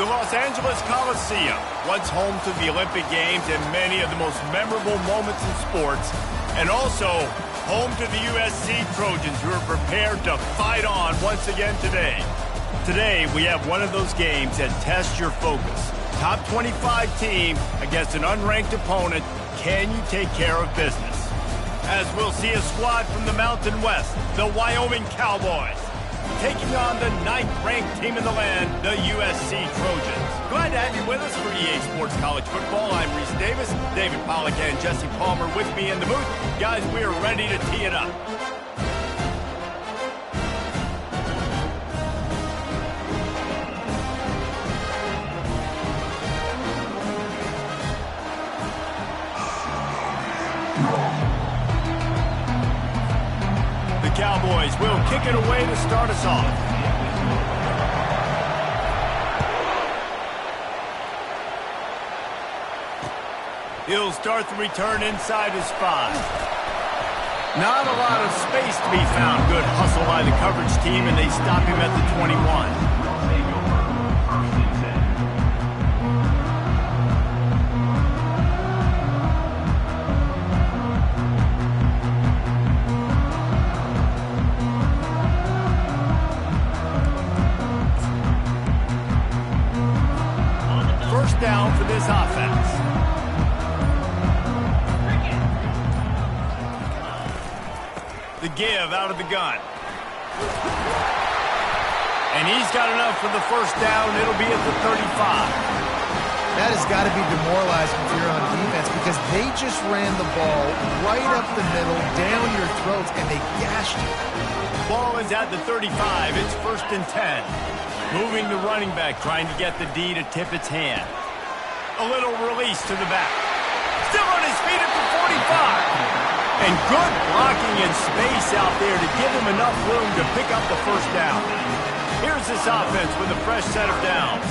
The Los Angeles Coliseum, once home to the Olympic Games and many of the most memorable moments in sports, and also home to the USC Trojans, who are prepared to fight on once again today. Today, we have one of those games that tests your focus. Top 25 team against an unranked opponent. Can you take care of business? As we'll see a squad from the Mountain West, the Wyoming Cowboys, taking on the 9th-ranked team in the land, the USC Trojans. Glad to have you with us for EA Sports College Football. I'm Reese Davis, David Pollack and Jesse Palmer with me in the booth. Guys, we are ready to tee it up. The Cowboys will kick it away to start us off. He'll start the return inside his 5. Not a lot of space to be found. Good hustle by the coverage team, and they stop him at the 21. First down for this offense. The give out of the gun. And he's got enough for the first down. It'll be at the 35. That has got to be demoralizing if you're on defense, because they just ran the ball right up the middle, down your throats, and they gashed you. Ball is at the 35. It's 1st and 10. Moving the running back, trying to get the D to tip its hand. A little release to the back. Still on his feet at the 45. And good blocking and space out there to give him enough room to pick up the first down. Here's this offense with a fresh set of downs.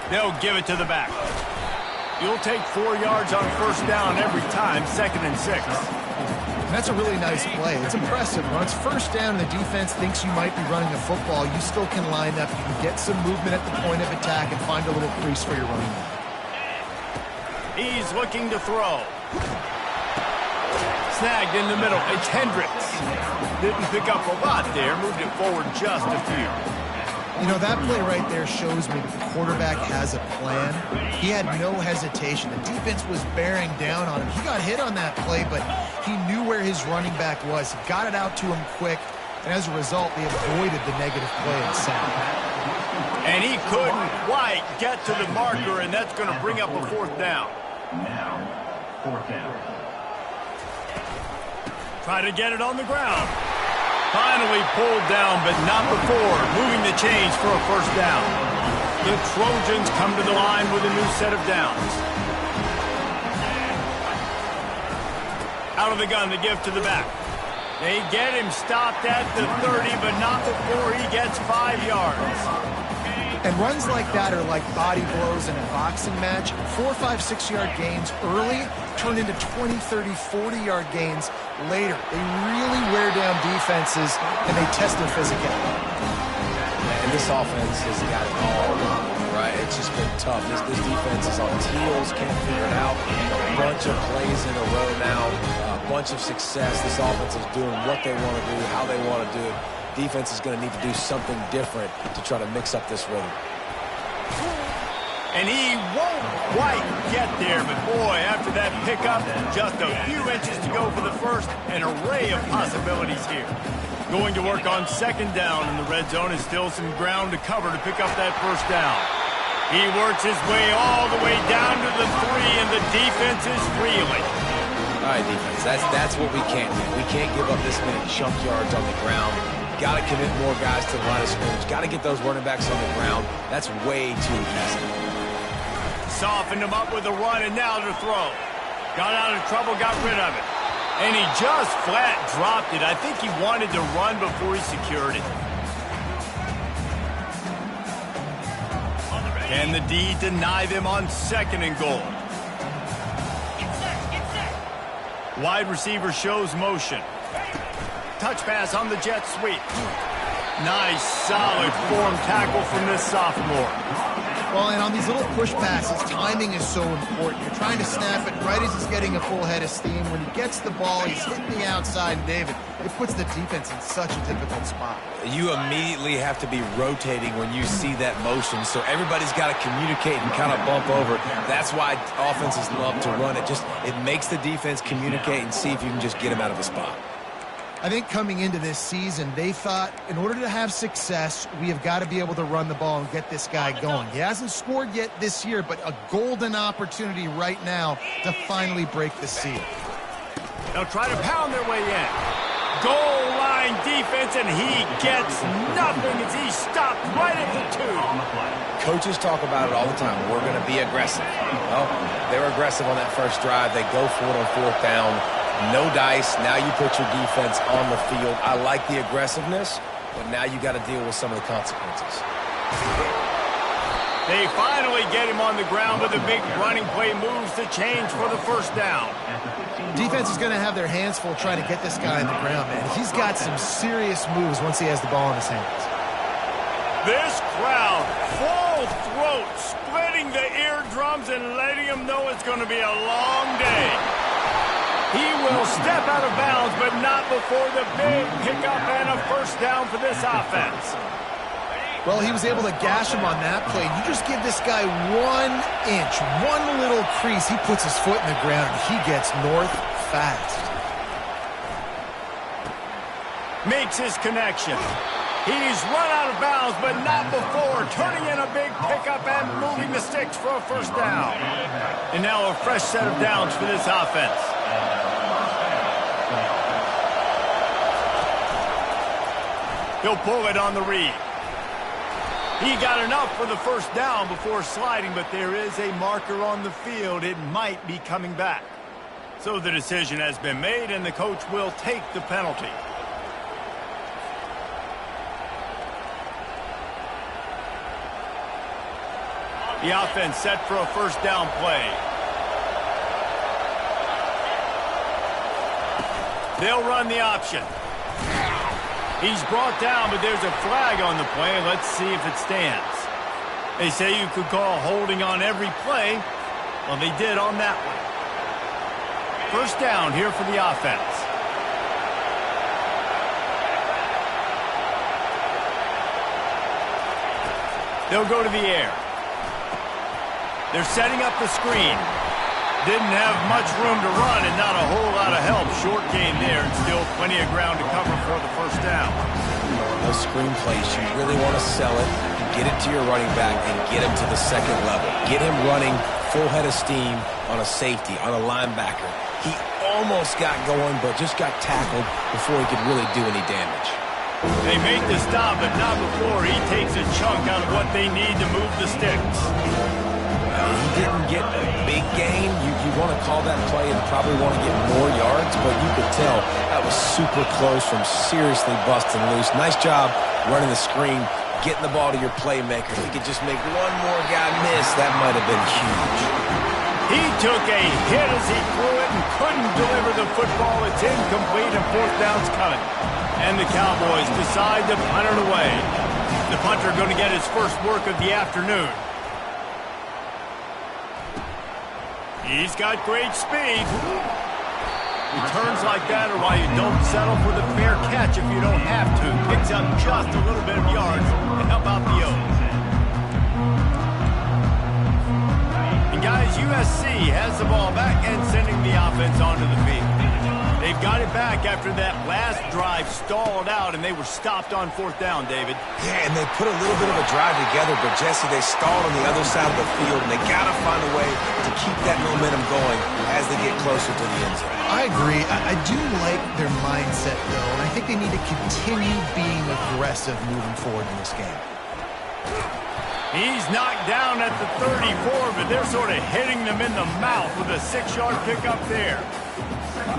They'll give it to the back. You'll take 4 yards on first down every time, 2nd and 6. That's a really nice play. It's impressive. When it's first down and the defense thinks you might be running the football, you still can line up. You can get some movement at the point of attack and find a little crease for your running back. He's looking to throw. Snagged in the middle. It's Hendricks. Didn't pick up a lot there. Moved it forward just a few. You know, that play right there shows me the quarterback has a plan. He had no hesitation. The defense was bearing down on him. He got hit on that play, but he knew where his running back was. He got it out to him quick, and as a result, they avoided the negative play and sack. And he couldn't quite get to the marker, and that's going to bring up a 4th down. Now, 4th down. Try to get it on the ground. Finally pulled down, but not before. Moving the chains for a first down. The Trojans come to the line with a new set of downs. Out of the gun, the give to the back. They get him stopped at the 30, but not before he gets 5 yards. And runs like that are like body blows in a boxing match. 4, 5, 6-yard gains early turn into 20, 30, 40-yard gains later. They really wear down defenses, and they test their physicality. And this offense has got it all wrong, right? It's just been tough. This defense is on heels, can't figure it out. A bunch of plays in a row now, a bunch of success. This offense is doing what they want to do, how they want to do it. Defense is going to need to do something different to try to mix up this rhythm. And he won't quite get there, but boy, after that pickup, just a few inches to go for the first, an array of possibilities here. Going to work on 2nd down, and the red zone is still some ground to cover to pick up that first down. He works his way all the way down to the 3, and the defense is reeling. All right, defense, that's what we can't do. We can't give up this many chunk yards on the ground. Got to commit more guys to the line of scrimmage. Got to get those running backs on the ground. That's way too easy. Softened him up with a run, and now to throw. Got out of trouble, got rid of it. And he just flat dropped it. I think he wanted to run before he secured it. Can the D deny them on 2nd and goal? Wide receiver shows motion. Touch pass on the jet sweep. Nice, solid form tackle from this sophomore. Well, and on these little push passes, timing is so important. You're trying to snap it right as he's getting a full head of steam. When he gets the ball, he's hitting the outside, and David, it puts the defense in such a difficult spot. You immediately have to be rotating when you see that motion, so everybody's got to communicate and kind of bump over. That's why offenses love to run it. It makes the defense communicate and see if you can just get him out of a spot. I think coming into this season, they thought in order to have success, we have got to be able to run the ball and get this guy going. He hasn't scored yet this year, but a golden opportunity right now to finally break the seal. They'll try to pound their way in. Goal line defense, and he gets nothing as he's stopped right at the 2. Coaches talk about it all the time. We're going to be aggressive. Well, they were aggressive on that first drive. They go for it on 4th down. No dice. Now you put your defense on the field. I like the aggressiveness, but now you got to deal with some of the consequences. They finally get him on the ground, but the big running play moves to change for the first down. Defense is going to have their hands full trying to get this guy on the ground, man. He's got some serious moves once he has the ball in his hands. This crowd, full throat, splitting the eardrums and letting them know it's going to be a long day. He will step out of bounds, but not before the big pickup and a first down for this offense. Well, he was able to gash him on that play. You just give this guy 1 inch, one little crease, he puts his foot in the ground, and he gets north fast. Makes his connection. He's run out of bounds, but not before turning in a big pickup and moving the sticks for a first down. And now a fresh set of downs for this offense. He'll pull it on the read. He got enough for the first down before sliding, but there is a marker on the field. It might be coming back. So the decision has been made, and the coach will take the penalty. The offense set for a first down play. They'll run the option. He's brought down, but there's a flag on the play. Let's see if it stands. They say you could call holding on every play. Well, they did on that one. First down here for the offense. They'll go to the air. They're setting up the screen. Didn't have much room to run and not a whole lot of help. Short game there and still plenty of ground to cover for the first down. Those screen plays, you really want to sell it, get it to your running back, and get him to the second level. Get him running full head of steam on a safety, on a linebacker. He almost got going, but just got tackled before he could really do any damage. They make the stop, but not before he takes a chunk out of what they need to move the sticks. He didn't get a big gain. You want to call that play and probably want to get more yards, but you could tell that was super close from seriously busting loose. Nice job running the screen, getting the ball to your playmaker. If he could just make one more guy miss, that might have been huge. He took a hit as he threw it and couldn't deliver the football. It's incomplete and fourth down's coming. And the Cowboys decide to punt it away. The punter going to get his first work of the afternoon. He's got great speed. Returns like that are why you don't settle for the fair catch if you don't have to. Picks up just a little bit of yards to help out the O's. And guys, USC has the ball back and sending the offense onto the field. They've got it back after that last drive stalled out, and they were stopped on fourth down, David. Yeah, and they put a little bit of a drive together, but, Jesse, they stalled on the other side of the field, and they got to find a way to keep that momentum going as they get closer to the end zone. I agree. I do like their mindset, though, and I think they need to continue being aggressive moving forward in this game. He's knocked down at the 34, but they're sort of hitting them in the mouth with a 6-yard pickup there.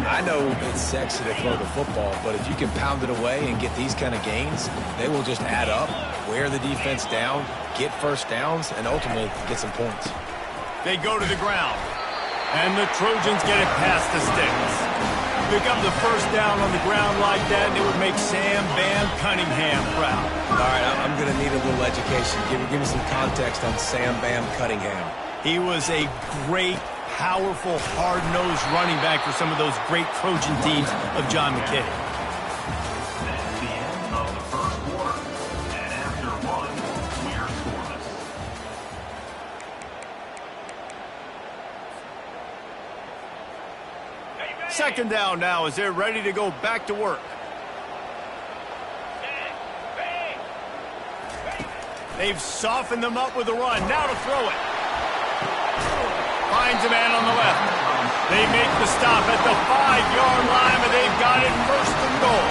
I know it's sexy to throw the football, but if you can pound it away and get these kind of gains, they will just add up, wear the defense down, get first downs, and ultimately get some points. They go to the ground, and the Trojans get it past the sticks. Pick up the first down on the ground like that, and it would make Sam Bam Cunningham proud. All right, I'm going to need a little education. Give me some context on Sam Bam Cunningham. He was a great, powerful, hard-nosed running back for some of those great Trojan teams of John McKay. That's the end of the first quarter. And after one, we're scoreless. Second down now as they're ready to go back to work. They've softened them up with a run. Now to throw it. Finds a man on the left. They make the stop at the 5-yard line, but they've got it first and goal.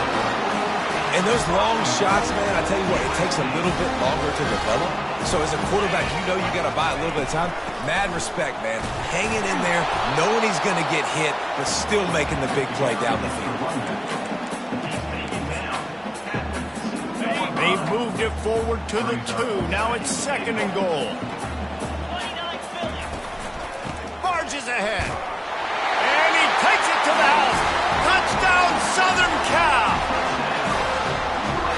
And those long shots, man, I tell you what, it takes a little bit longer to develop. So as a quarterback, you know you got to buy a little bit of time. Mad respect, man. Hanging in there, knowing he's going to get hit, but still making the big play down the field. They've moved it forward to the 2. Now it's second and goal. Barges ahead. And he takes it to the house. Touchdown, Southern Cal.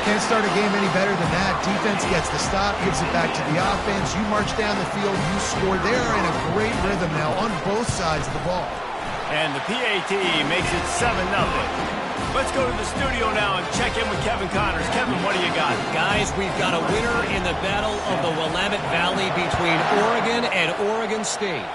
Can't start a game any better than that. Defense gets the stop, gives it back to the offense. You march down the field, you score. They're in a great rhythm now on both sides of the ball. And the PAT makes it 7-0. Let's go to the studio now and check in with Kevin Connors. Kevin, what do you got? Guys, we've got a winner in the battle of the Willamette Valley between Oregon and Oregon State.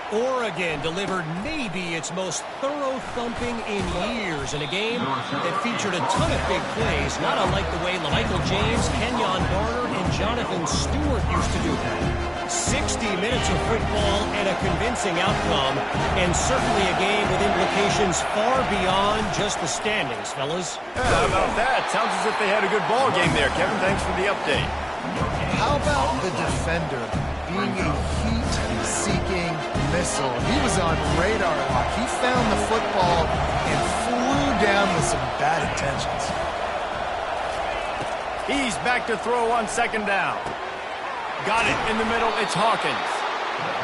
Oregon delivered maybe its most thorough thumping in years in a game that featured a ton of big plays, not unlike the way LaMichael James, Kenyon Barner, and Jonathan Stewart used to do that. 60 minutes of football and a convincing outcome, and certainly a game with implications far beyond just the standings, fellas. Yeah, how about that? Sounds as if they had a good ball game there, Kevin. Thanks for the update. How about the defender being a heat-seeking missile? He was on radar lock. He found the football and flew down with some bad intentions. He's back to throw on second down. Got it in the middle. It's Hawkins.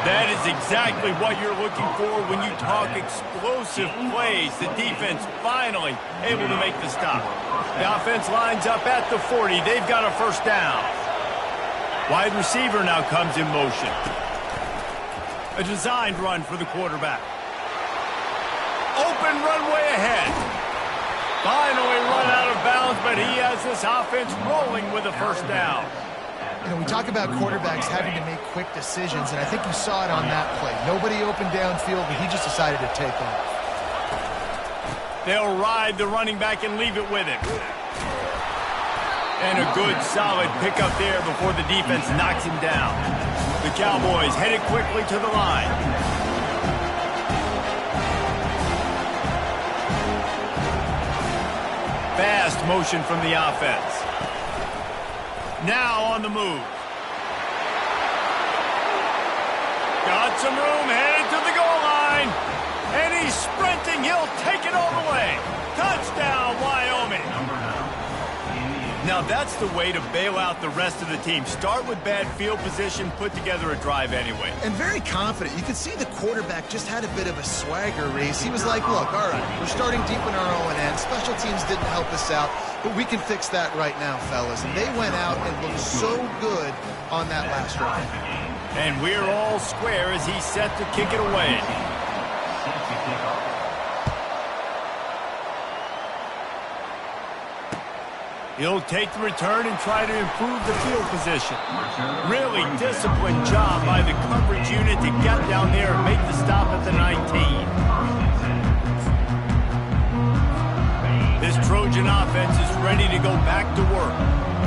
That is exactly what you're looking for when you talk explosive plays. The defense finally able to make the stop. The offense lines up at the 40. They've got a first down. Wide receiver now comes in motion. A designed run for the quarterback. Open runway ahead. Finally run out of bounds, but he has this offense rolling with a first down. You know, we talk about quarterbacks having to make quick decisions, and I think you saw it on that play. Nobody opened downfield, but he just decided to take off. They'll ride the running back and leave it with him. And a good, solid pickup there before the defense knocks him down. The Cowboys headed quickly to the line. Fast motion from the offense. Now on the move. Got some room, headed to the goal line. And he's sprinting. He'll take it all the way. Touchdown, Wyoming. Now that's the way to bail out the rest of the team. Start with bad field position, put together a drive anyway. And very confident. You could see the quarterback just had a bit of a swagger race. He was like, look, all right, we're starting deep in our own end. Special teams didn't help us out, but we can fix that right now, fellas. And they went out and looked so good on that last drive. And we're all square as he's set to kick it away. He'll take the return and try to improve the field position. Really disciplined job by the coverage unit to get down there and make the stop at the 19. This Trojan offense is ready to go back to work.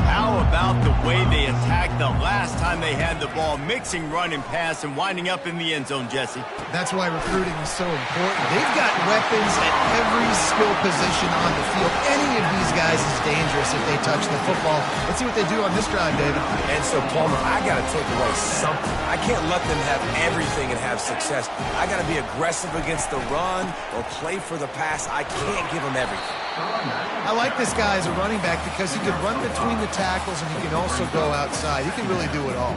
How about the way they attacked the last time they had the ball, mixing run and pass and winding up in the end zone, Jesse? That's why recruiting is so important. They've got weapons at every skill position on the field. Any of these guys is dangerous if they touch the football. Let's see what they do on this drive, David. And so, Palmer, I got to take away something. I can't let them have everything and have success. I got to be aggressive against the run or play for the pass. I can't give them everything. I like this guy as a running back because he can run between the tackles and he can also go outside. He can really do it all.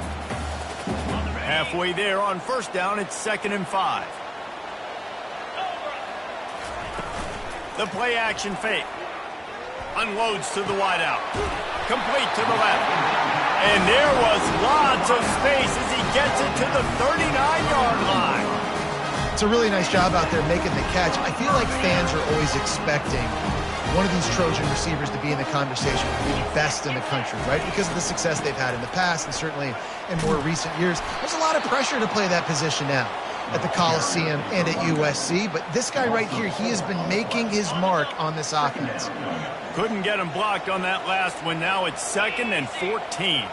Halfway there on first down, it's 2nd and 5. The play action fake. Unloads to the wideout. Complete to the left. And there was lots of space as he gets it to the 39-yard line. It's a really nice job out there making the catch. I feel like fans are always expecting one of these Trojan receivers to be in the conversation for the best in the country, right? Because of the success they've had in the past and certainly in more recent years. There's a lot of pressure to play that position now at the Coliseum and at USC. But this guy right here, he has been making his mark on this offense. Couldn't get him blocked on that last one. Now it's 2nd and 14.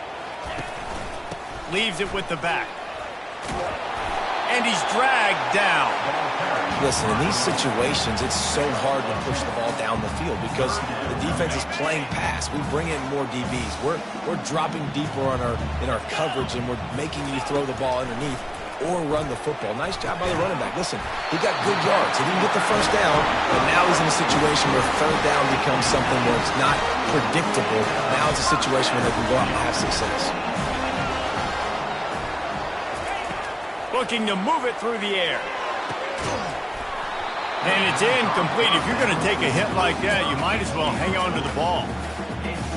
Leaves it with the back. And he's dragged down. Listen, in these situations, it's so hard to push the ball down the field because the defense is playing pass. We bring in more DBs. We're dropping deeper in our coverage, and we're making you throw the ball underneath or run the football. Nice job by the running back. Listen, he got good yards. He didn't get the first down, but now he's in a situation where 3rd down becomes something where it's not predictable. Now it's a situation where they can go out and have success. Looking to move it through the air. And it's incomplete. If you're going to take a hit like that, you might as well hang on to the ball.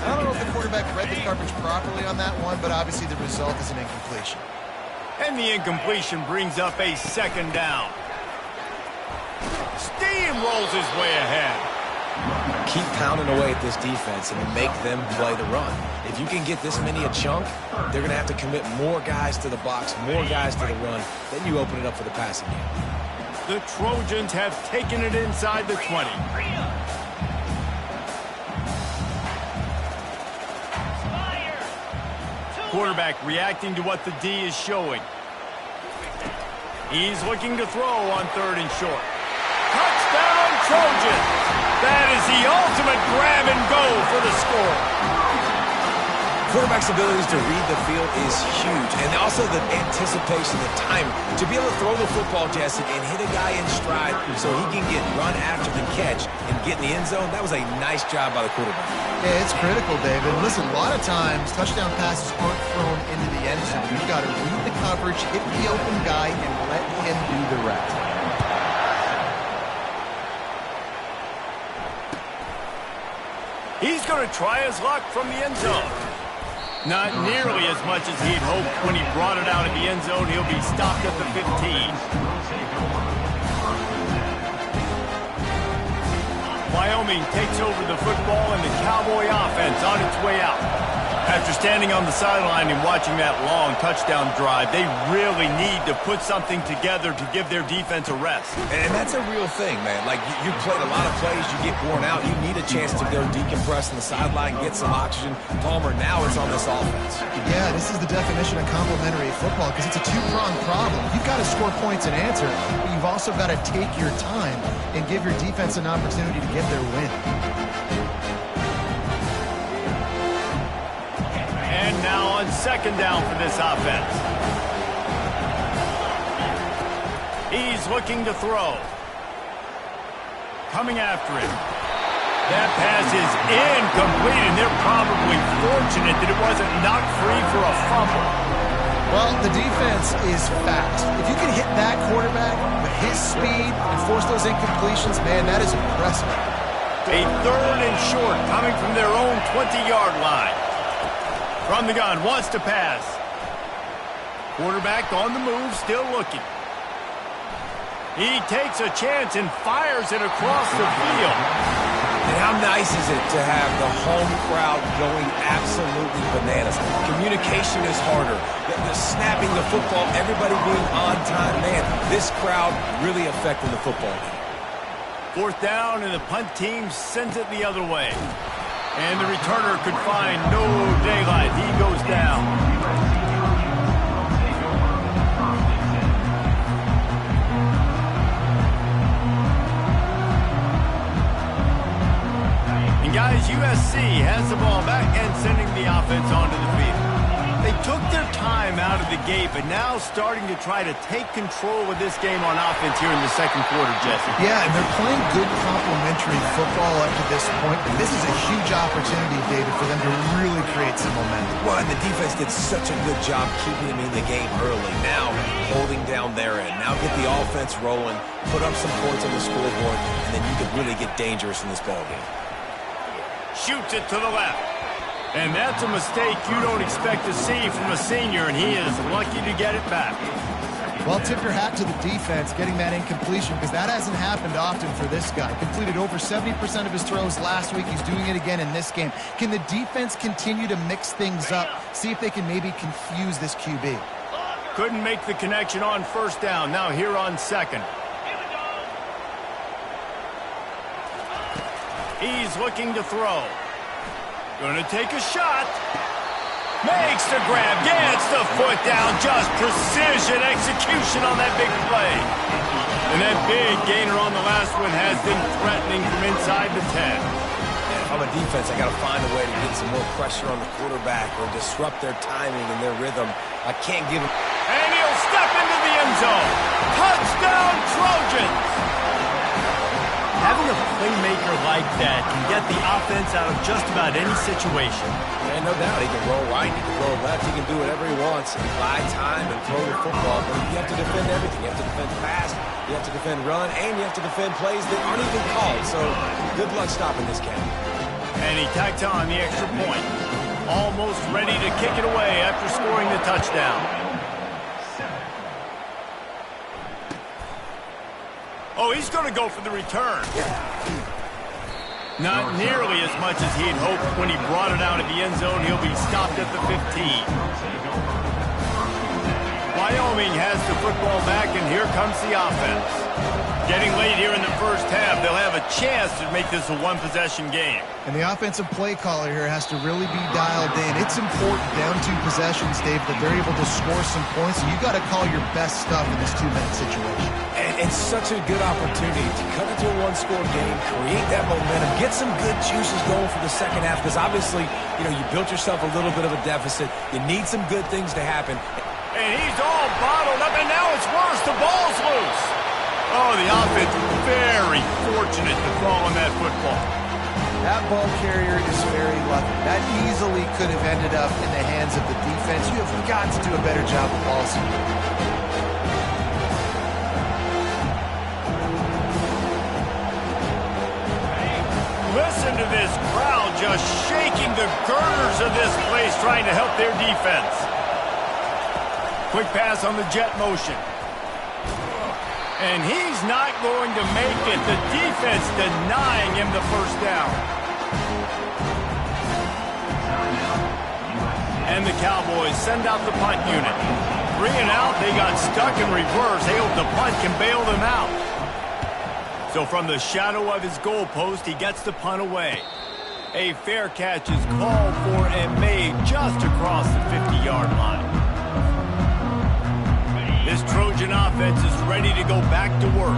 I don't know if the quarterback read the coverage properly on that one, but obviously the result is an incompletion. And the incompletion brings up a 2nd down. Steamrolls his way ahead. Keep pounding away at this defense and make them play the run. If you can get this many a chunk, they're going to have to commit more guys to the box, more guys to the run. Then you open it up for the passing game. The Trojans have taken it inside the 20. Quarterback reacting to what the D is showing. He's looking to throw on 3rd and short. Touchdown, Trojan! That is the ultimate grab and go for the score. Quarterback's abilities to read the field is huge, and also the anticipation, the timing. To be able to throw the football, Jesse, and hit a guy in stride so he can get run after the catch and get in the end zone, that was a nice job by the quarterback. Yeah, it's critical, David. Listen, a lot of times touchdown passes aren't thrown into the end zone. You've got to read the coverage, hit the open guy, and let him do the rest. He's going to try his luck from the end zone. Not nearly as much as he'd hoped when he brought it out of the end zone. He'll be stopped at the 15. Wyoming takes over the football and the Cowboy offense on its way out. After standing on the sideline and watching that long touchdown drive, they really need to put something together to give their defense a rest. And that's a real thing, man. Like, you played a lot of plays, you get worn out, you need a chance to go decompress on the sideline, get some oxygen. Palmer, now it's on this offense. Yeah, this is the definition of complementary football because it's a two-pronged problem. You've got to score points and answer, but you've also got to take your time and give your defense an opportunity to get their win. And now on 2nd down for this offense. He's looking to throw. Coming after it. That pass is incomplete, and they're probably fortunate that it wasn't knocked free for a fumble. Well, the defense is fast. If you can hit that quarterback with his speed and force those incompletions, man, that is impressive. A 3rd and short coming from their own 20-yard line. From the gun, wants to pass. Quarterback on the move, still looking. He takes a chance and fires it across the field. And how nice is it to have the home crowd going absolutely bananas? Communication is harder. The snapping the football, everybody being on time. Man, this crowd really affecting the football game. 4th down, and the punt team sends it the other way. And the returner could find no daylight. He goes down. And guys, USC has the ball back and sending the offense onto the field. They took their time out of the gate, but now starting to try to take control of this game on offense here in the 2nd quarter, Jesse. Yeah, and they're playing good complementary football up to this point, but this is a huge opportunity, David, for them to really create some momentum. Well, and the defense did such a good job keeping them in the game early. Now, holding down down their end. Now get the offense rolling, put up some points on the scoreboard, and then you could really get dangerous in this ballgame. Shoots it to the left. And that's a mistake you don't expect to see from a senior, and he is lucky to get it back. Well, tip your hat to the defense getting that incompletion, because that hasn't happened often for this guy. Completed over 70% of his throws last week. He's doing it again in this game. Can the defense continue to mix things up? See if they can maybe confuse this QB. Couldn't make the connection on first down. Now here on second. He's looking to throw. Gonna take a shot. Makes the grab, gets the foot down, just precision execution on that big play. And that big gainer on the last one has been threatening from inside the 10. And if I'm a defense, I got to find a way to get some more pressure on the quarterback or disrupt their timing and their rhythm. I can't give him... And he'll step into the end zone. Touchdown, Trojans! Having a playmaker like that can get the offense out of just about any situation. And no doubt, he can roll right, he can roll left, he can do whatever he wants and buy time and throw the football. But you have to defend everything. You have to defend pass, you have to defend run, and you have to defend plays that aren't even called. So good luck stopping this cat. And he tacked on the extra point. Almost ready to kick it away after scoring the touchdown. Oh, he's going to go for the return. Not nearly as much as he'd hoped when he brought it out of the end zone. He'll be stopped at the 15. Wyoming has the football back, and here comes the offense. Getting late here in the first half, they'll have a chance to make this a one-possession game. And the offensive play caller here has to really be dialed in. It's important down 2 possessions, Dave, that they're able to score some points. And you got to call your best stuff in this 2-minute situation. And it's such a good opportunity to cut into a one-score game, create that momentum, get some good juices going for the second half. Because obviously, you built yourself a little bit of a deficit. You need some good things to happen. And he's all bottled up, and now it's worse. The ball's loose. Oh, the offense very fortunate to fall on that football. That ball carrier is very lucky. That easily could have ended up in the hands of the defense. You have got to do a better job of ball security. Listen to this crowd just shaking the girders of this place, trying to help their defense. Quick pass on the jet motion. And he's not going to make it. The defense denying him the first down. And the Cowboys send out the punt unit. 3 and out, they got stuck in reverse. They hope the punt can bail them out. So from the shadow of his goalpost, he gets the punt away. A fair catch is called for and made just across the 50-yard line. This Trojan offense is ready to go back to work.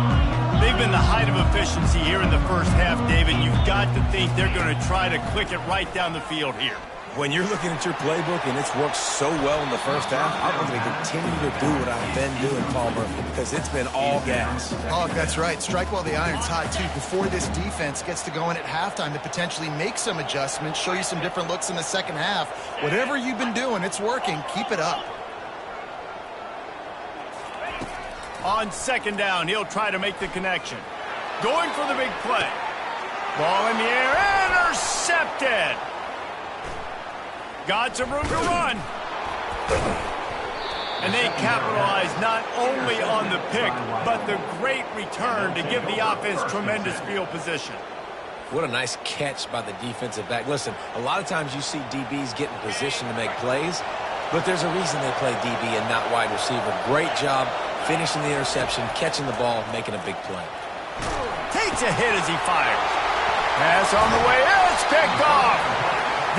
They've been the height of efficiency here in the first half, David. You've got to think they're going to try to click it right down the field here. When you're looking at your playbook and it's worked so well in the first half, I'm going to continue to do what I've been doing, Palmer, because it's been all gas. Oh, that's right. Strike while the iron's hot, too. Before this defense gets to going at halftime to potentially make some adjustments, show you some different looks in the second half. Whatever you've been doing, it's working. Keep it up. On second down, he'll try to make the connection. Going for the big play. Ball in the air, intercepted. Got some room to run. And they capitalize not only on the pick, but the great return to give the offense tremendous field position. What a nice catch by the defensive back. Listen, a lot of times you see DBs get in position to make plays, but there's a reason they play DB and not wide receiver. Great job finishing the interception, catching the ball, making a big play. Takes a hit as he fires. Pass on the way, it's picked off.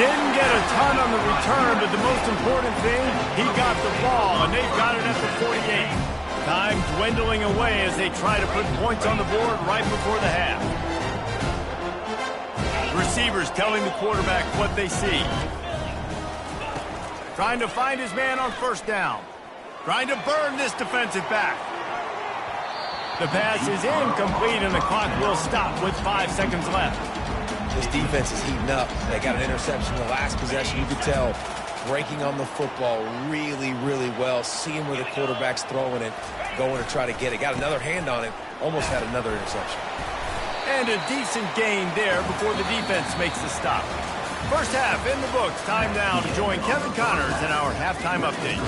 Didn't get a ton on the return, but the most important thing, he got the ball, and they've got it at the 48. Time dwindling away as they try to put points on the board right before the half. Receivers telling the quarterback what they see. Trying to find his man on first down. Trying to burn this defensive back. The pass is incomplete, and the clock will stop with 5 seconds left. This defense is heating up. They got an interception in the last possession. You could tell breaking on the football really, really well, seeing where the quarterback's throwing it, going to try to get it. Got another hand on it, almost had another interception. And a decent gain there before the defense makes the stop. First half in the books. Time now to join Kevin Connors in our halftime update.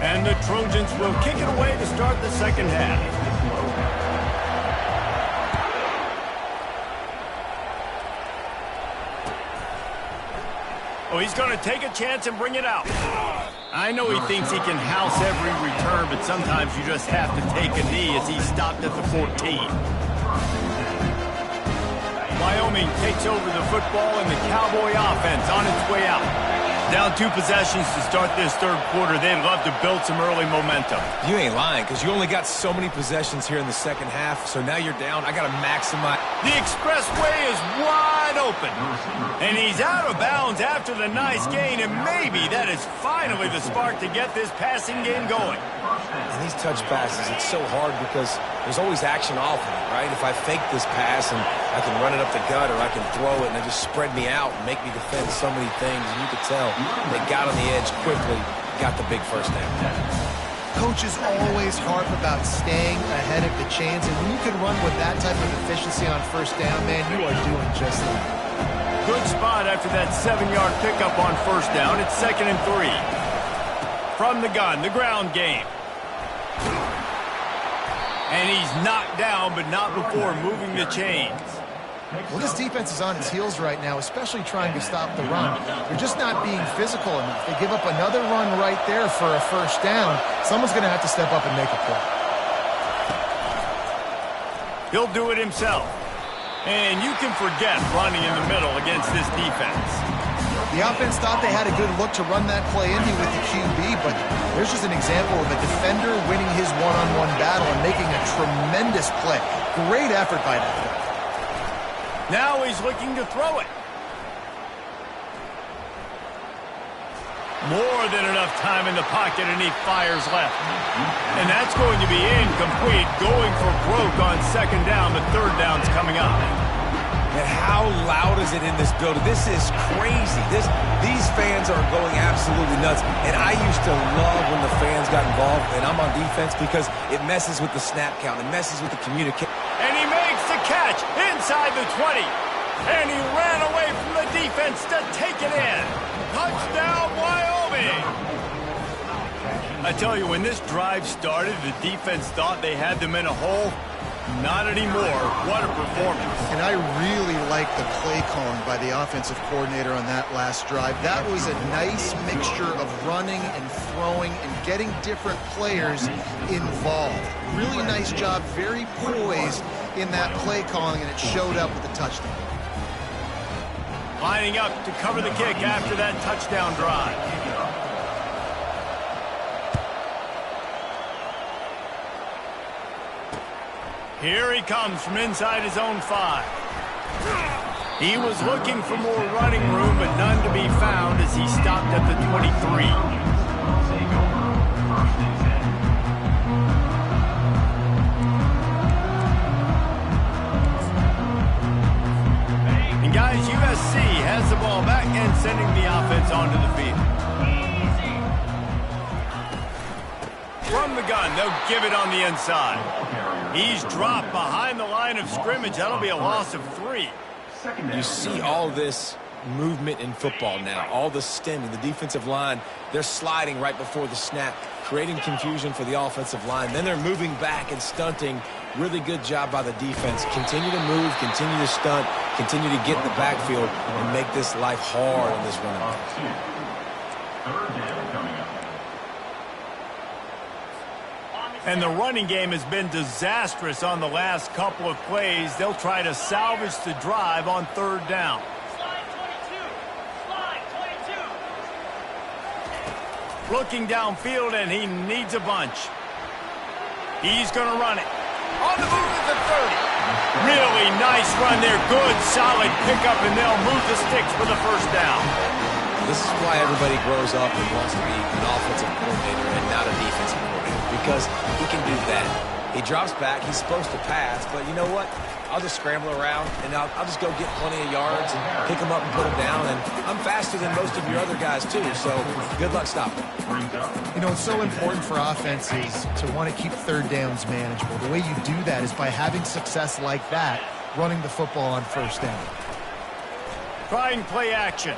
And the Trojans will kick it away to start the second half. Oh, he's going to take a chance and bring it out. I know he thinks he can house every return, but sometimes you just have to take a knee as he stopped at the 14. Wyoming takes over the football and the Cowboy offense on its way out. Down 2 possessions to start this third quarter. They'd love to build some early momentum. You ain't lying, because you only got so many possessions here in the second half, so now you're down. I got to maximize. The expressway is wide open. And he's out of bounds after the nice gain, and maybe that is finally the spark to get this passing game going. And these touch passes, it's so hard because there's always action off of it, right? If I fake this pass and I can run it up the gut or I can throw it and they just spread me out and make me defend so many things, and you could tell they got on the edge quickly, got the big first down. Coaches always harp about staying ahead of the chains, and when you can run with that type of efficiency on first down, man, you are doing just that. Good spot after that 7-yard pickup on first down. It's 2nd and 3. From the gun, the ground game. And he's knocked down, but not before moving the chains. Well, this defense is on its heels right now, especially trying to stop the run. They're just not being physical enough. They give up another run right there for a first down. Someone's going to have to step up and make a play. He'll do it himself. And you can forget running in the middle against this defense. The offense thought they had a good look to run that play into with the QB, but there's just an example of a defender winning his one-on-one battle and making a tremendous play. Great effort by that guy. Now he's looking to throw it. More than enough time in the pocket, and he fires left. And that's going to be incomplete, going for broke on second down. The third down's coming up. And how loud is it in this building? This is crazy. These fans are going absolutely nuts. And I used to love when the fans got involved, and I'm on defense, because it messes with the snap count. It messes with the communication. And he makes the catch inside the 20. And he ran away from the defense to take it in. Touchdown, Wyoming! I tell you, when this drive started, the defense thought they had them in a hole. Not anymore. What a performance. And I really like the play calling by the offensive coordinator on that last drive. That was a nice mixture of running and throwing and getting different players involved. Really nice job, very poised in that play calling, and it showed up with the touchdown. Lining up to cover the kick after that touchdown drive. Here he comes from inside his own 5. He was looking for more running room, but none to be found as he stopped at the 23. And guys, USC has the ball back and sending the offense onto the field. From the gun, they'll give it on the inside. He's dropped behind the line of scrimmage. That'll be a loss of 3. You see all this movement in football now, all the stemming, the defensive line, they're sliding right before the snap, creating confusion for the offensive line. Then they're moving back and stunting. Really good job by the defense. Continue to move, continue to stunt, continue to get in the backfield and make this life hard on this running back. Third down coming up. And the running game has been disastrous on the last couple of plays. They'll try to salvage the drive on third down. Slide 22. Looking downfield, and he needs a bunch. He's going to run it. On the move at the 30. Really nice run there. Good, solid pickup, and they'll move the sticks for the first down. This is why everybody grows up and wants to be an offensive coordinator and not a defensive coordinator, because he can do that. He drops back. He's supposed to pass, but you know what? I'll just scramble around, and I'll just go get plenty of yards and pick them up and put them down. And I'm faster than most of your other guys, too, so good luck stopping. You know, it's so important for offenses to want to keep third downs manageable. The way you do that is by having success like that, running the football on first down. Trying play action.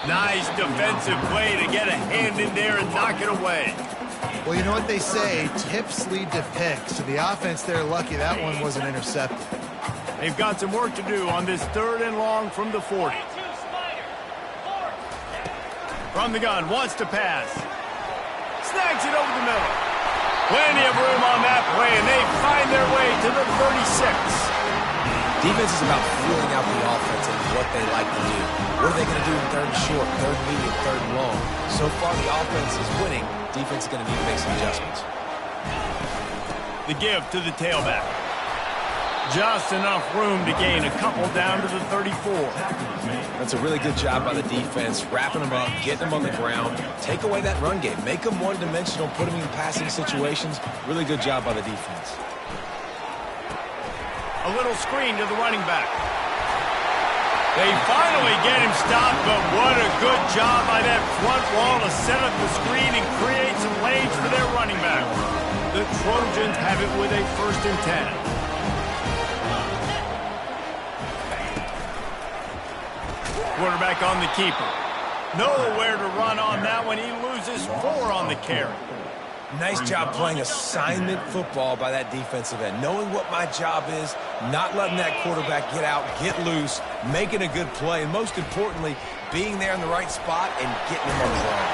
Nice defensive play to get a hand in there and knock it away. Well, you know what they say, tips lead to picks. So the offense, they're lucky that one wasn't intercepted. They've got some work to do on this 3rd and long from the 40. From the gun, wants to pass. Snags it over the middle. Plenty of room on that play, and they find their way to the 36. Defense is about feeling out the offense and what they like to do. What are they going to do in 3rd and short, 3rd and medium, 3rd and long? So far, the offense is winning. Defense is going to need to make some adjustments. The give to the tailback. Just enough room to gain a couple down to the 34. That's a really good job by the defense, wrapping them up, getting them on the ground, take away that run game, make them one-dimensional, put them in passing situations. Really good job by the defense. A little screen to the running back. They finally get him stopped, but what a good job by that front wall to set up the screen and create some lanes for their running back. The Trojans have it with a 1st and 10. Quarterback on the keeper. Nowhere to run on that one. He loses 4 on the carry. Nice job playing assignment football by that defensive end. Knowing what my job is, not letting that quarterback get out, get loose, making a good play, and most importantly, being there in the right spot and getting him on the ground.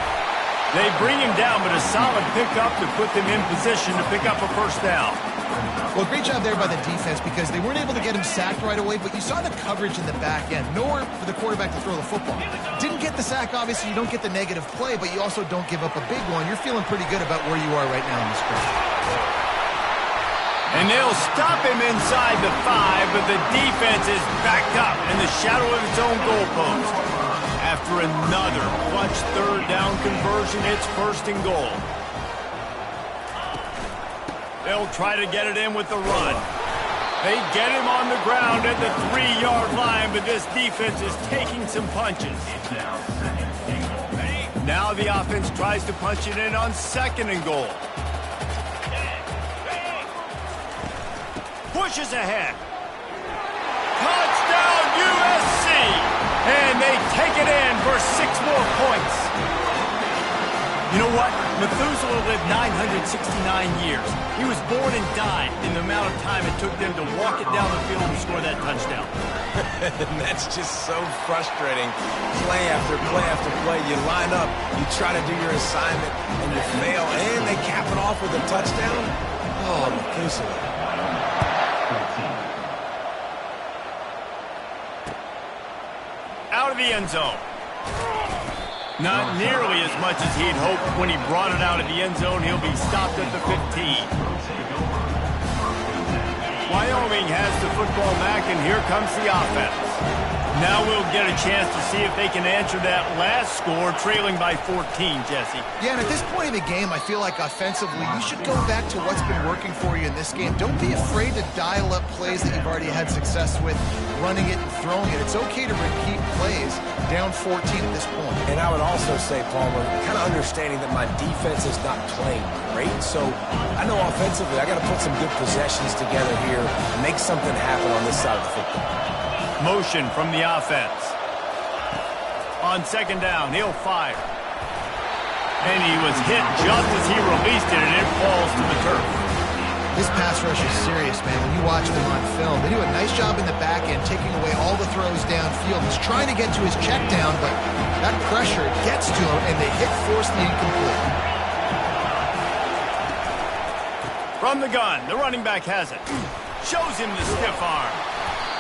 They bring him down, but a solid pickup to put them in position to pick up a 1st down. Well, great job there by the defense because they weren't able to get him sacked right away, but you saw the coverage in the back end. Nowhere for the quarterback to throw the football. Didn't get the sack, obviously. You don't get the negative play, but you also don't give up a big one. You're feeling pretty good about where you are right now in this game. And they'll stop him inside the 5, but the defense is backed up in the shadow of its own goalpost. After another clutch 3rd down conversion, it's 1st and goal. They'll try to get it in with the run. They get him on the ground at the 3-yard line, but this defense is taking some punches. Now the offense tries to punch it in on 2nd and goal. Pushes ahead. Touchdown USC! And they take it in for 6 more points. You know what? Methuselah lived 969 years. He was born and died in the amount of time it took them to walk it down the field and score that touchdown. And that's just so frustrating. Play after play after play. You line up, you try to do your assignment, and you fail, and they cap it off with a touchdown. Oh, Methuselah. Out of the end zone. Not nearly as much as he'd hoped when he brought it out of the end zone. He'll be stopped at the 15. Wyoming has the football back, and here comes the offense. Now we'll get a chance to see if they can answer that last score, trailing by 14, Jesse. Yeah, and at this point in the game, I feel like offensively, you should go back to what's been working for you in this game. Don't be afraid to dial up plays that you've already had success with, running it and throwing it. It's okay to repeat plays down 14 at this point. And I would also say, Palmer, kind of understanding that my defense is not playing great, so I know offensively I got to put some good possessions together here and make something happen on this side of the football. Motion from the offense. On 2nd down, he'll fire. And he was hit just as he released it, and it falls to the turf. This pass rush is serious, man. When you watch them on film, they do a nice job in the back end, taking away all the throws downfield. He's trying to get to his check down, but that pressure gets to him, and they force the incomplete. From the gun, the running back has it. Shows him the stiff arm.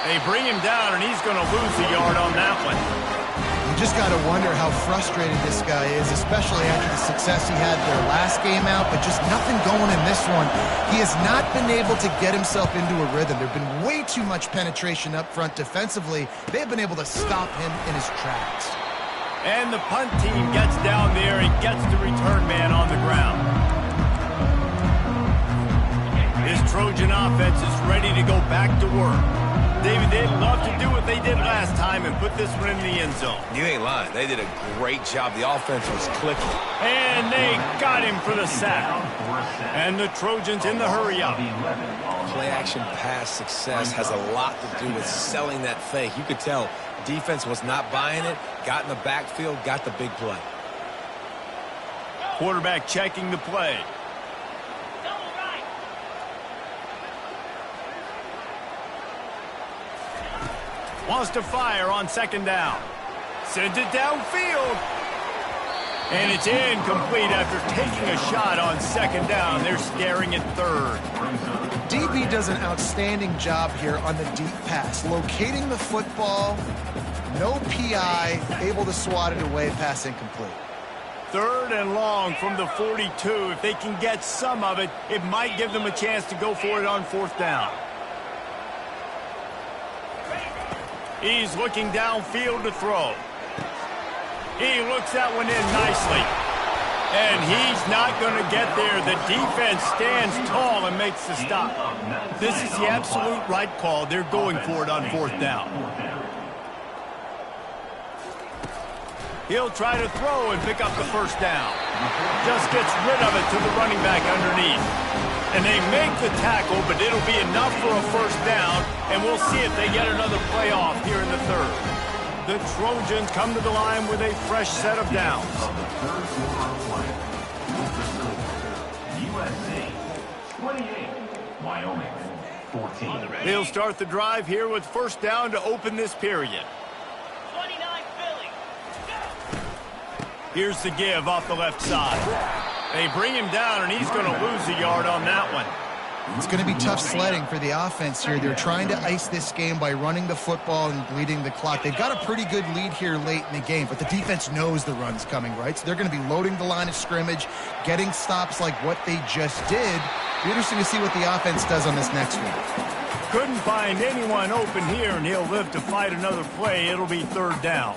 They bring him down, and he's going to lose a yard on that one. You just got to wonder how frustrated this guy is, especially after the success he had their last game out, but just nothing going in this one. He has not been able to get himself into a rhythm. There have been way too much penetration up front defensively. They've been able to stop him in his tracks. And the punt team gets down there and gets the return man on the ground. Trojan offense is ready to go back to work. David, they'd love to do what they did last time and put this one in the end zone. You ain't lying. They did a great job. The offense was clicking. And they got him for the sack. And the Trojans in the hurry-up. Play-action pass success has a lot to do with selling that fake. You could tell defense was not buying it, got in the backfield, got the big play. Quarterback checking the play. Wants to fire on second down. Sends it downfield. And it's incomplete after taking a shot on second down. They're staring at third. DB does an outstanding job here on the deep pass. Locating the football, no PI, able to swat it away, pass incomplete. Third and long from the 42. If they can get some of it, it might give them a chance to go for it on fourth down. He's looking downfield to throw. He looks that one in nicely. And he's not going to get there. The defense stands tall and makes the stop. This is the absolute right call. They're going for it on fourth down. He'll try to throw and pick up the first down. Just gets rid of it to the running back underneath. And they make the tackle, but it'll be enough for a first down, and we'll see if they get another play off here in the third. The Trojans come to the line with a fresh set of downs. USC 28, Wyoming 14. They'll start the drive here with first down to open this period. 29 Philly. Here's the give off the left side. They bring him down, and he's going to lose a yard on that one. It's going to be tough sledding for the offense here. They're trying to ice this game by running the football and bleeding the clock. They've got a pretty good lead here late in the game, but the defense knows the run's coming, right? So they're going to be loading the line of scrimmage, getting stops like what they just did. It'll be interesting to see what the offense does on this next one. Couldn't find anyone open here, and he'll live to fight another play. It'll be third down.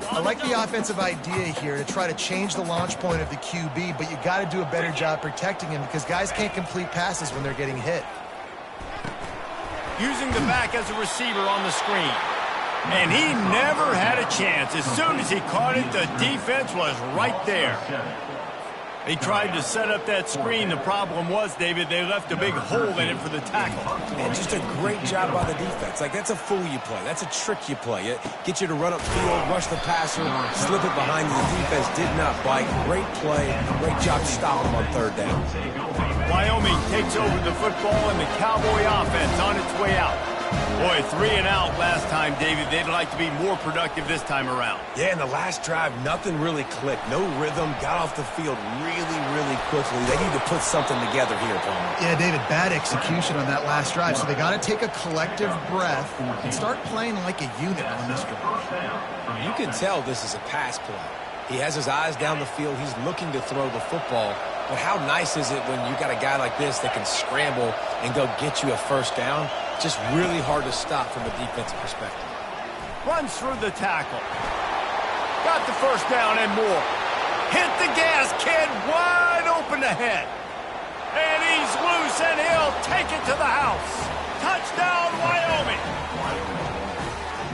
I like the offensive idea here to try to change the launch point of the QB, but you got to do a better job protecting him because guys can't complete passes when they're getting hit. Using the back as a receiver on the screen. And he never had a chance. As soon as he caught it, the defense was right there. They tried to set up that screen. The problem was, David, they left a big hole in it for the tackle. And just a great job by the defense. Like, that's a fool you play. That's a trick you play. It gets you to run upfield, rush the passer, slip it behind you. The defense did not bite. Great play. Great job to stop him on third down. Wyoming takes over the football, and the Cowboy offense on its way out. Boy, 3 and out last time, David. They'd like to be more productive this time around. Yeah, in the last drive, nothing really clicked. No rhythm. Got off the field really, really quickly. They need to put something together here, Palmer. Yeah, David, bad execution on that last drive. So they got to take a collective breath and start playing like a unit on this drive. You can tell this is a pass play. He has his eyes down the field. He's looking to throw the football. But how nice is it when you got a guy like this that can scramble and go get you a first down? Just really hard to stop from a defensive perspective. Runs through the tackle. Got the first down and more. Hit the gas, kid. Wide open ahead. And he's loose, and he'll take it to the house. Touchdown, Wyoming.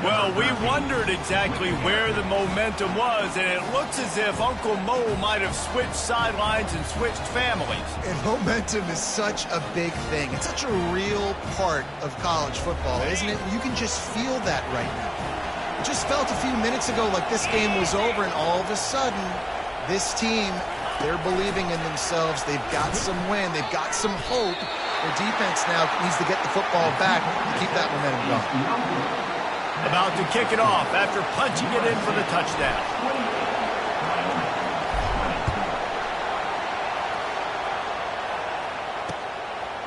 Well, we wondered exactly where the momentum was, and it looks as if Uncle Mo might have switched sidelines and switched families. And momentum is such a big thing. It's such a real part of college football, isn't it? You can just feel that right now. It just felt a few minutes ago like this game was over, and all of a sudden, this team, they're believing in themselves. They've got some wind. They've got some hope. Their defense now needs to get the football back and keep that momentum going. About to kick it off after punching it in for the touchdown.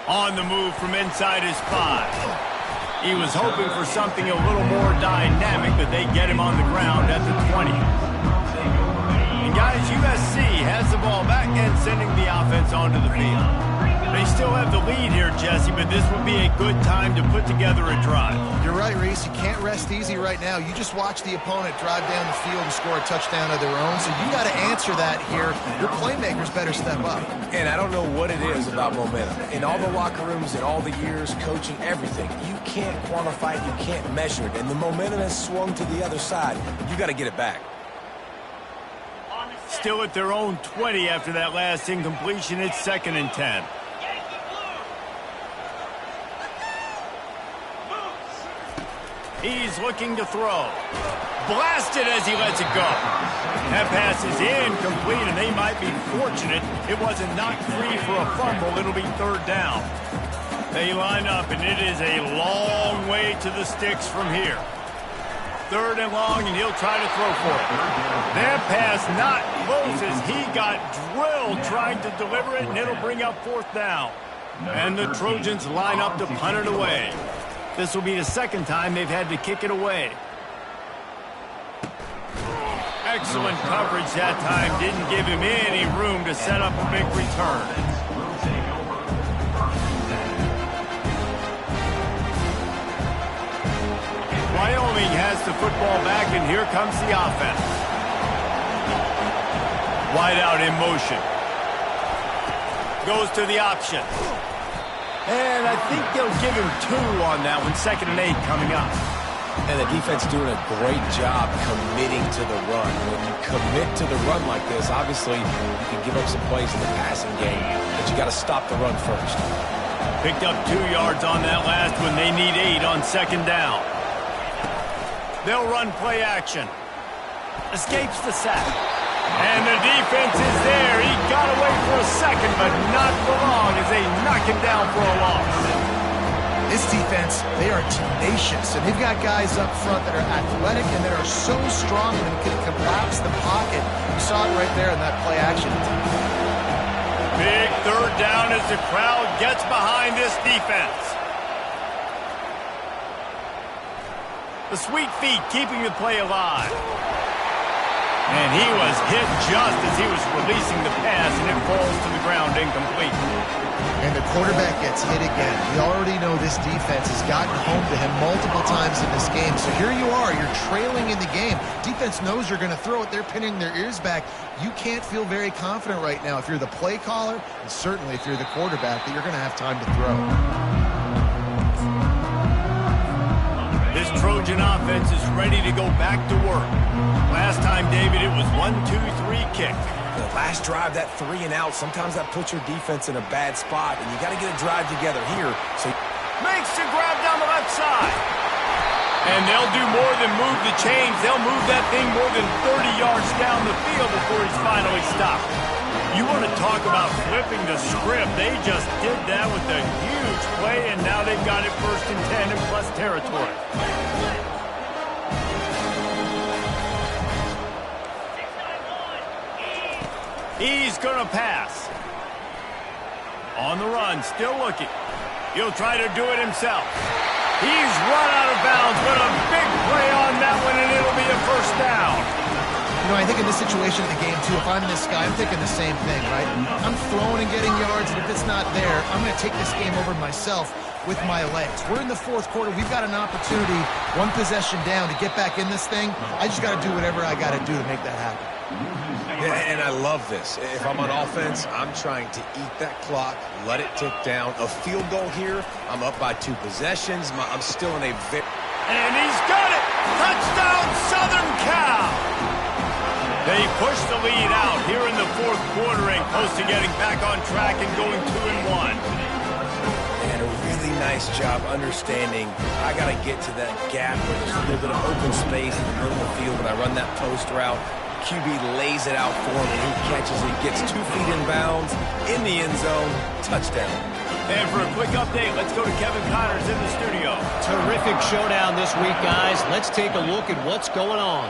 On the move from inside his 5. He was hoping for something a little more dynamic, but they get him on the ground at the 20. And guys, USC has the ball back and sending the offense onto the field. They still have the lead here, Jesse, but this would be a good time to put together a drive. You're right, Reese. You can't rest easy right now. You just watch the opponent drive down the field and score a touchdown of their own, so you got to answer that here. Your playmakers better step up. And I don't know what it is about momentum. In all the locker rooms, in all the years, coaching, everything, you can't quantify it, you can't measure it. And the momentum has swung to the other side. You got to get it back. Still at their own 20 after that last incompletion. It's 2nd and 10. He's looking to throw. Blasted as he lets it go. That pass is incomplete, and they might be fortunate it wasn't knocked free for a fumble. It'll be 3rd down. They line up, and it is a long way to the sticks from here. 3rd and long, and he'll try to throw for it. That pass not close as he got drilled trying to deliver it, and it'll bring up 4th down. And the Trojans line up to punt it away. This will be the 2nd time they've had to kick it away. Excellent coverage that time. Didn't give him any room to set up a big return. Wyoming has the football back, and here comes the offense. Wide out in motion. Goes to the option. And I think they'll give him 2 on that one. 2nd and 8 coming up. And the defense doing a great job committing to the run. When you commit to the run like this, obviously you can give up some plays in the passing game, but you got to stop the run first. Picked up 2 yards on that last one. They need 8 on 2nd down. They'll run play action. Escapes the sack. And the defense is there. He got away for a second, but not for long as they knock him down for a loss. This defense, they are tenacious, and they've got guys up front that are athletic and that are so strong and can collapse the pocket. You saw it right there in that play action. Big 3rd down as the crowd gets behind this defense. The sweet feet keeping the play alive. And he was hit just as he was releasing the pass, and it falls to the ground incomplete. And the quarterback gets hit again. We already know this defense has gotten home to him multiple times in this game. So here you are, you're trailing in the game. Defense knows you're going to throw it. They're pinning their ears back. You can't feel very confident right now if you're the play caller, and certainly if you're the quarterback, that you're going to have time to throw. This Trojan offense is ready to go back to work. Last time, David, it was 1-2-3 kick. The last drive, that 3 and out, sometimes that puts your defense in a bad spot, and you got to get a drive together here. So makes the grab down the left side. And they'll do more than move the chains. They'll move that thing more than 30 yards down the field before he's finally stopped. You want to talk about flipping the script. They just did that with a huge play, and now they've got it 1st and 10 in plus territory. He's going to pass. On the run, still looking. He'll try to do it himself. He's run out of bounds, but a big play on that one, and it'll be a 1st down. You know, I think in this situation of the game, too, if I'm this guy, I'm thinking the same thing, right? I'm throwing and getting yards, and if it's not there, I'm going to take this game over myself with my legs. We're in the 4th quarter. We've got an opportunity, 1 possession down, to get back in this thing. I just got to do whatever I got to do to make that happen. Yeah, and I love this. If I'm on offense, I'm trying to eat that clock, let it tick down. A field goal here, I'm up by 2 possessions. I'm still in a very... And he's got it! Touchdown, Southern Cal! They push the lead out here in the 4th quarter and close to getting back on track and going 2-1. And a really nice job understanding I got to get to that gap where there's a little bit of open space in the middle of the field when I run that post route. QB lays it out for him, and he catches it, gets 2 feet in bounds, in the end zone, touchdown. And for a quick update, let's go to Kevin Connors in the studio. Terrific showdown this week, guys. Let's take a look at what's going on.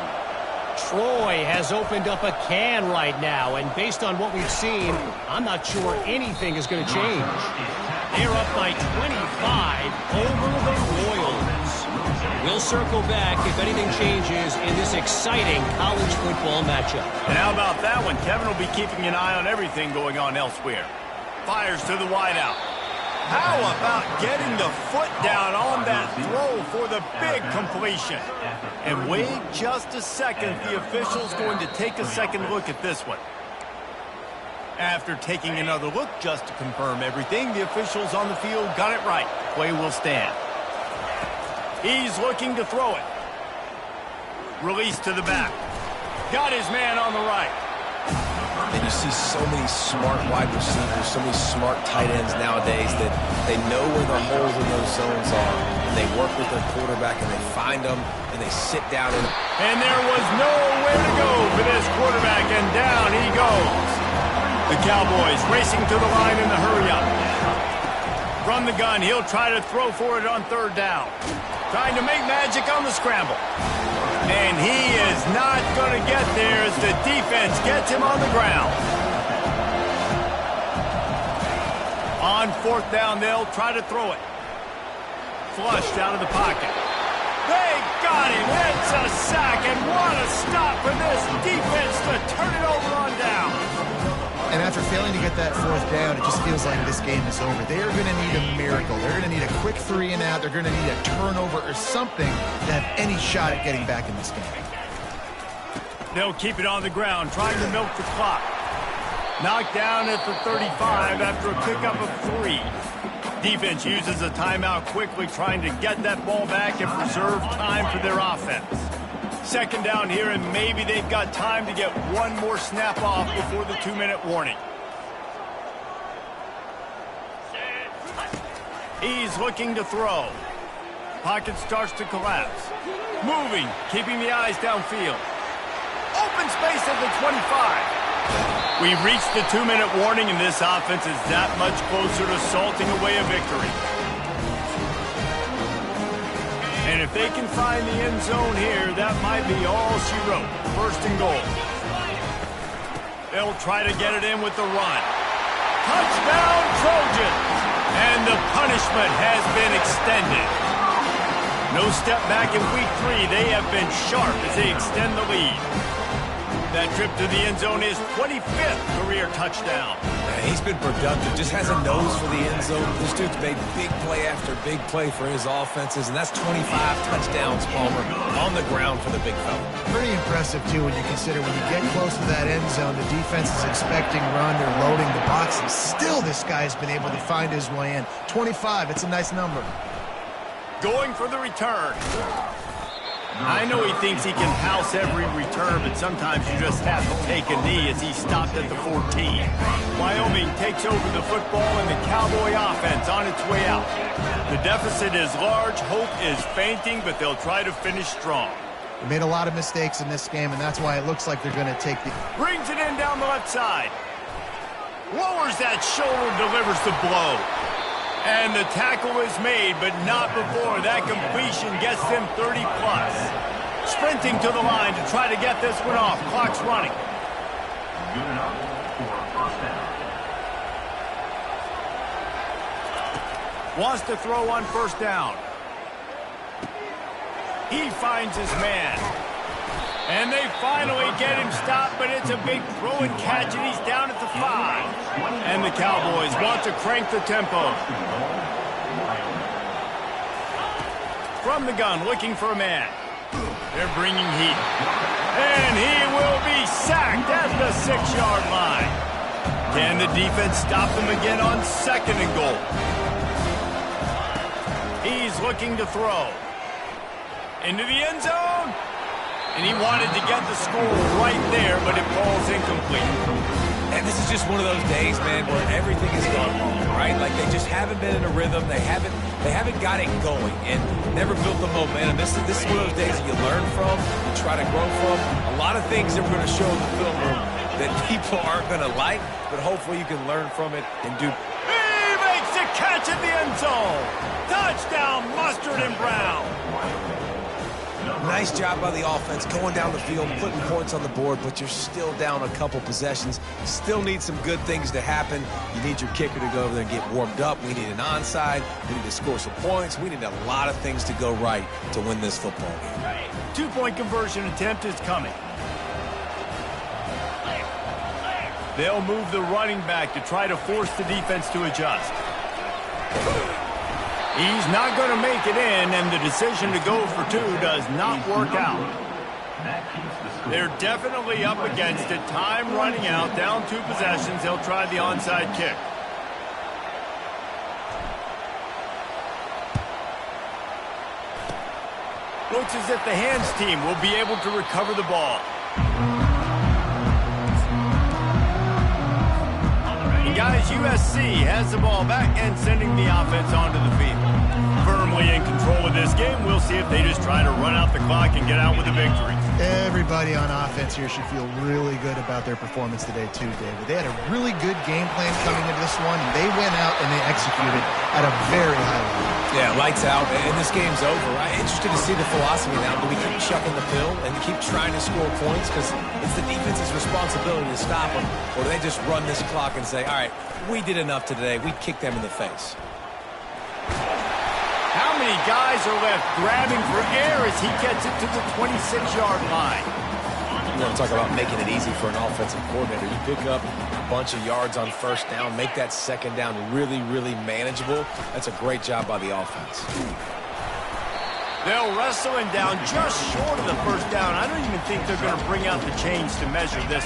Troy has opened up a can right now, and based on what we've seen, I'm not sure anything is going to change. They're up by 25 over the Royals. We'll circle back if anything changes in this exciting college football matchup. And how about that one? Kevin will be keeping an eye on everything going on elsewhere. Fires to the wideout. How about getting the foot down on that throw for the big completion? And wait just a second. The official's going to take a second look at this one. After taking another look just to confirm everything, the officials on the field got it right. Play will stand. He's looking to throw it. Release to the back. Got his man on the right. And you see so many smart wide receivers, so many smart tight ends nowadays that they know where the holes in those zones are. And they work with their quarterback and they find them and they sit down in them. And there was nowhere to go for this quarterback, and down he goes. The Cowboys racing to the line in the hurry-up. From the gun, he'll try to throw for it on third down. Trying to make magic on the scramble. And he is not going to get there as the defense gets him on the ground. On fourth down, they'll try to throw it. Flushed out of the pocket. They got him. It's a sack, and what a stop for this defense to turn it over on down. And after failing to get that fourth down, it just feels like this game is over. They are going to need a miracle. They're going to need a quick 3 and out. They're going to need a turnover or something to have any shot at getting back in this game. They'll keep it on the ground, trying to milk the clock. Knocked down at the 35 after a pickup of 3. Defense uses a timeout quickly, trying to get that ball back and preserve time for their offense. Second down here, and maybe they've got time to get one more snap off before the 2-minute warning. He's looking to throw. Pocket starts to collapse. Moving, keeping the eyes downfield. Open space at the 25. We've reached the 2-minute warning, and this offense is that much closer to salting away a victory. And if they can find the end zone here, that might be all she wrote. First and goal. They'll try to get it in with the run. Touchdown, Trojans! And the punishment has been extended. No step back in week 3. They have been sharp as they extend the lead. That trip to the end zone is 25th career touchdown. He's been productive, just has a nose for the end zone. This dude's made big play after big play for his offenses, and that's 25 touchdowns, Palmer, on the ground for the big fella. Pretty impressive, too, when you consider when you get close to that end zone, the defense is expecting run, they're loading the box, and still this guy's been able to find his way in. 25, it's a nice number. Going for the return. I know he thinks he can house every return, but sometimes you just have to take a knee as he stopped at the 14. Wyoming takes over the football and the Cowboy offense on its way out. The deficit is large, hope is fainting, but they'll try to finish strong. They made a lot of mistakes in this game, and that's why it looks like they're going to take the... Brings it in down the left side. Lowers that shoulder, delivers the blow. And the tackle is made, but not before that completion gets them 30-plus. Sprinting to the line to try to get this one off. Clock's running. Good enough for a first down. Wants to throw on first down. He finds his man. And they finally get him stopped, but it's a big throw and catch, and he's down at the 5. And the Cowboys want to crank the tempo. From the gun, looking for a man. They're bringing heat. And he will be sacked at the 6-yard line. Can the defense stop them again on second and goal? He's looking to throw. Into the end zone. And he wanted to get the score right there, but it falls incomplete. And this is just one of those days, man, where everything has gone wrong, right? Like they just haven't been in a rhythm. They haven't got it going and never built the momentum. This is one of those days that you learn from, you try to grow from. A lot of things that we're going to show in the film room that people aren't going to like, but hopefully you can learn from it and do. He makes the catch in the end zone. Touchdown, Mustard and Brown. Nice job by the offense, going down the field, putting points on the board, but you're still down a couple possessions. Still need some good things to happen. You need your kicker to go over there and get warmed up. We need an onside. We need to score some points. We need a lot of things to go right to win this football game. 2-point conversion attempt is coming. They'll move the running back to try to force the defense to adjust. He's not going to make it in, and the decision to go for 2 does not work out. They're definitely up against it. Time running out, down 2 possessions. They'll try the onside kick. Looks as if the hands team will be able to recover the ball. And guys, USC has the ball back and sending the offense onto the field. Firmly in control of this game. We'll see if they just try to run out the clock and get out with a victory. Everybody on offense here should feel really good about their performance today too, David. They had a really good game plan coming into this one, and they went out and they executed at a very high level. Yeah, lights out, and this game's over. I'm interested to see the philosophy now. Do we keep chucking the pill and keep trying to score points? Because it's the defense's responsibility to stop them. Or do they just run this clock and say, all right, we did enough today. We kicked them in the face. How many guys are left grabbing for air as he gets it to the 26-yard line? You want to talk about making it easy for an offensive coordinator. You pick up a bunch of yards on first down, make that second down really, really manageable. That's a great job by the offense. They'll wrestle him down just short of the first down. I don't even think they're going to bring out the chains to measure this.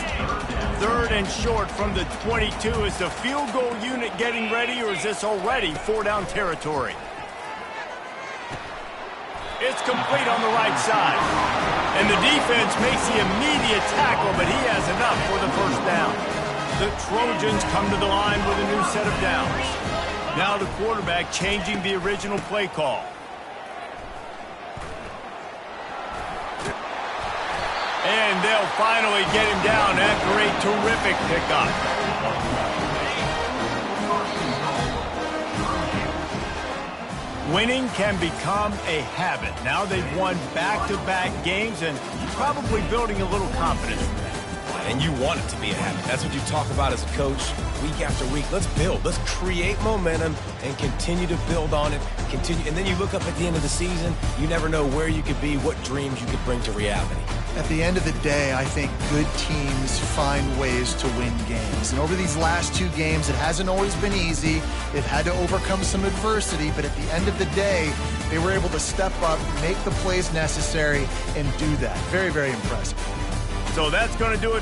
3rd and short from the 22. Is the field goal unit getting ready, or is this already 4-down territory? It's complete on the right side. And the defense makes the immediate tackle, but he has enough for the first down. The Trojans come to the line with a new set of downs. Now the quarterback changing the original play call. And they'll finally get him down after a terrific pickup. Winning can become a habit. Now they've won back-to-back games and probably building a little confidence. And you want it to be a habit. That's what you talk about as a coach week after week. Let's build. Let's create momentum and continue to build on it. Continue, and then you look up at the end of the season, you never know where you could be, what dreams you could bring to reality. At the end of the day, I think good teams find ways to win games. And over these last 2 games, it hasn't always been easy. They've had to overcome some adversity, but at the end of the day, they were able to step up, make the plays necessary, and do that. Very, very impressive. So that's going to do it